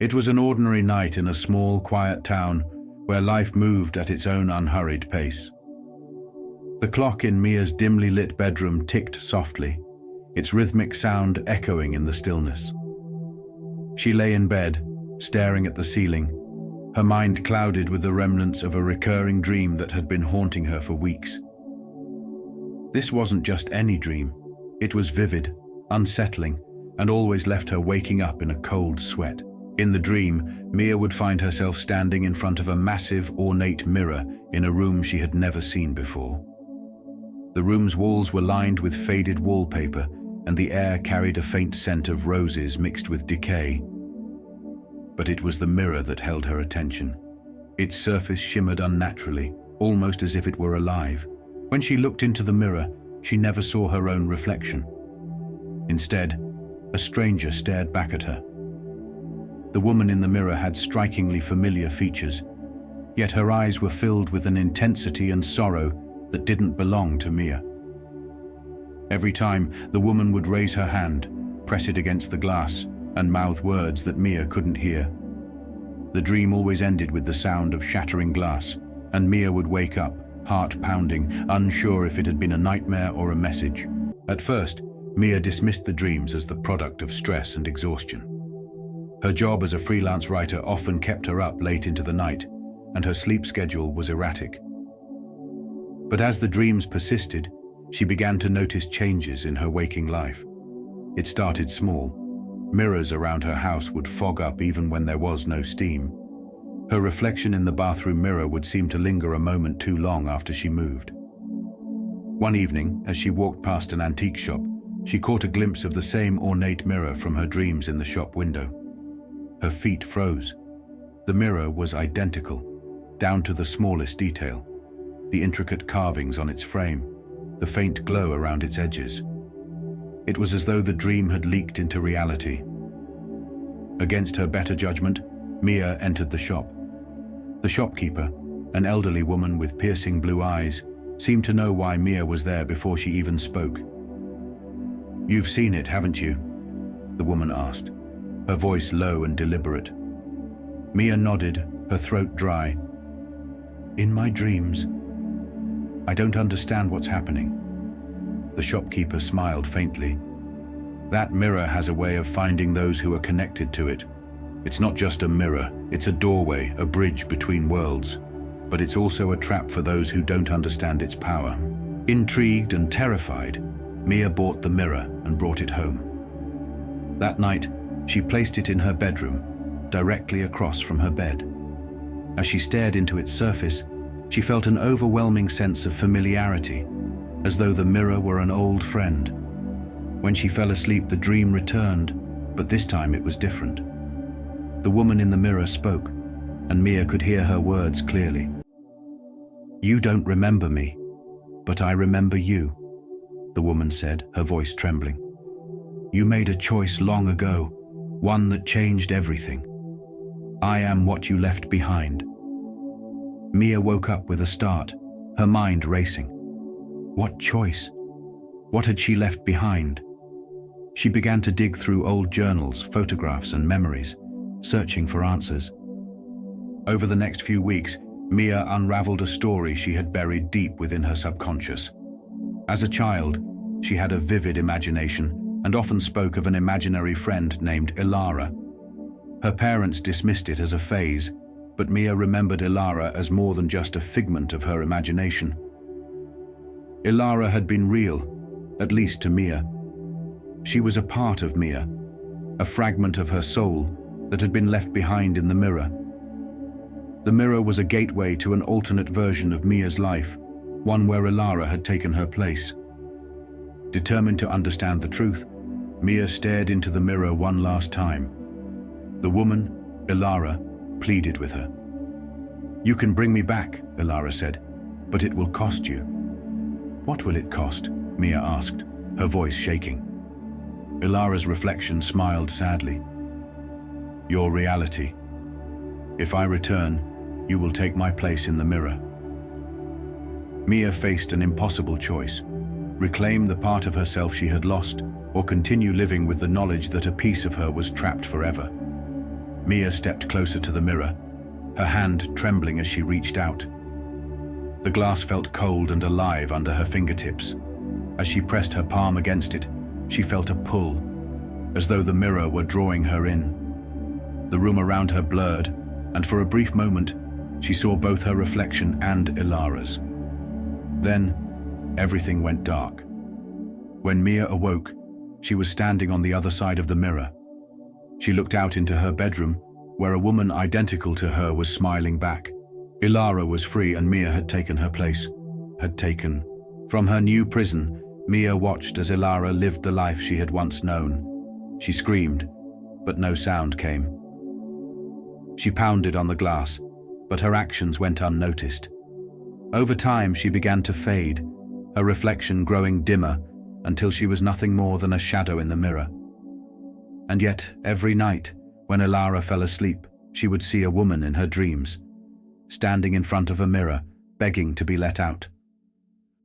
It was an ordinary night in a small, quiet town where life moved at its own unhurried pace. The clock in Mia's dimly lit bedroom ticked softly, its rhythmic sound echoing in the stillness. She lay in bed, staring at the ceiling, her mind clouded with the remnants of a recurring dream that had been haunting her for weeks. This wasn't just any dream. It was vivid, unsettling, and always left her waking up in a cold sweat. In the dream, Mia would find herself standing in front of a massive, ornate mirror in a room she had never seen before. The room's walls were lined with faded wallpaper, and the air carried a faint scent of roses mixed with decay. But it was the mirror that held her attention. Its surface shimmered unnaturally, almost as if it were alive. When she looked into the mirror, she never saw her own reflection. Instead, a stranger stared back at her. The woman in the mirror had strikingly familiar features, yet her eyes were filled with an intensity and sorrow that didn't belong to Mia. Every time, the woman would raise her hand, press it against the glass, and mouth words that Mia couldn't hear. The dream always ended with the sound of shattering glass, and Mia would wake up, heart pounding, unsure if it had been a nightmare or a message. At first, Mia dismissed the dreams as the product of stress and exhaustion. Her job as a freelance writer often kept her up late into the night, and her sleep schedule was erratic. But as the dreams persisted, she began to notice changes in her waking life. It started small. Mirrors around her house would fog up even when there was no steam. Her reflection in the bathroom mirror would seem to linger a moment too long after she moved. One evening, as she walked past an antique shop, she caught a glimpse of the same ornate mirror from her dreams in the shop window. Her feet froze. The mirror was identical, down to the smallest detail, the intricate carvings on its frame, the faint glow around its edges. It was as though the dream had leaked into reality. Against her better judgment, Mia entered the shop. The shopkeeper, an elderly woman with piercing blue eyes, seemed to know why Mia was there before she even spoke. "You've seen it, haven't you?" the woman asked, her voice low and deliberate. Mia nodded, her throat dry. "In my dreams. I don't understand what's happening." The shopkeeper smiled faintly. "That mirror has a way of finding those who are connected to it. It's not just a mirror, it's a doorway, a bridge between worlds. But it's also a trap for those who don't understand its power." Intrigued and terrified, Mia bought the mirror and brought it home. That night, she placed it in her bedroom, directly across from her bed. As she stared into its surface, she felt an overwhelming sense of familiarity, as though the mirror were an old friend. When she fell asleep, the dream returned, but this time it was different. The woman in the mirror spoke, and Mia could hear her words clearly. "You don't remember me, but I remember you," the woman said, her voice trembling. "You made a choice long ago, one that changed everything. I am what you left behind." Mia woke up with a start, her mind racing. What choice? What had she left behind? She began to dig through old journals, photographs, and memories, searching for answers. Over the next few weeks, Mia unraveled a story she had buried deep within her subconscious. As a child, she had a vivid imagination and often spoke of an imaginary friend named Ilara. Her parents dismissed it as a phase, but Mia remembered Ilara as more than just a figment of her imagination. Ilara had been real, at least to Mia. She was a part of Mia, a fragment of her soul that had been left behind in the mirror. The mirror was a gateway to an alternate version of Mia's life, one where Ilara had taken her place. Determined to understand the truth, Mia stared into the mirror one last time. The woman, Ilara, pleaded with her. "You can bring me back," Ilara said, "but it will cost you." "What will it cost?" Mia asked, her voice shaking. Ilara's reflection smiled sadly. "Your reality. If I return, you will take my place in the mirror." Mia faced an impossible choice: reclaim the part of herself she had lost, or continue living with the knowledge that a piece of her was trapped forever. Mia stepped closer to the mirror, her hand trembling as she reached out. The glass felt cold and alive under her fingertips. As she pressed her palm against it, she felt a pull, as though the mirror were drawing her in. The room around her blurred, and for a brief moment, she saw both her reflection and Ilara's. Then, everything went dark. When Mia awoke, she was standing on the other side of the mirror. She looked out into her bedroom, where a woman identical to her was smiling back. Ilara was free and Mia had taken her place. From her new prison, Mia watched as Ilara lived the life she had once known. She screamed, but no sound came. She pounded on the glass, but her actions went unnoticed. Over time, she began to fade, her reflection growing dimmer until she was nothing more than a shadow in the mirror. And yet, every night, when Ilara fell asleep, she would see a woman in her dreams, standing in front of a mirror, begging to be let out.